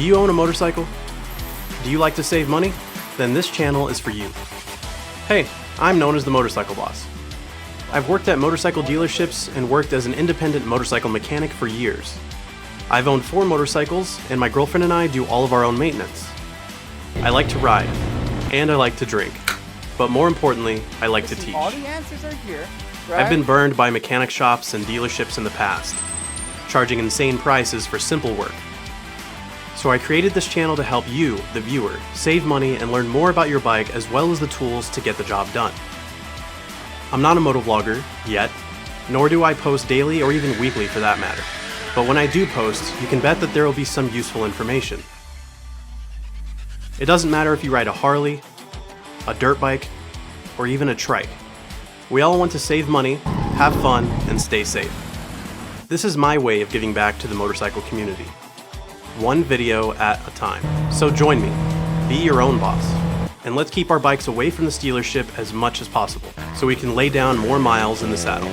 Do you own a motorcycle? Do you like to save money? Then this channel is for you. Hey, I'm known as the Motorcycle Boss. I've worked at motorcycle dealerships and worked as an independent motorcycle mechanic for years. I've owned 4 motorcycles, and my girlfriend and I do all of our own maintenance. I like to ride, and I like to drink. But more importantly, I like to teach. All the answers are here, right? I've been burned by mechanic shops and dealerships in the past, charging insane prices for simple work. So I created this channel to help you, the viewer, save money and learn more about your bike as well as the tools to get the job done. I'm not a motovlogger, yet, nor do I post daily or even weekly for that matter. But when I do post, you can bet that there will be some useful information. It doesn't matter if you ride a Harley, a dirt bike, or even a trike. We all want to save money, have fun, and stay safe. This is my way of giving back to the motorcycle community. One video at a time. So join me, be your own boss, and let's keep our bikes away from this dealership as much as possible so we can lay down more miles in the saddle.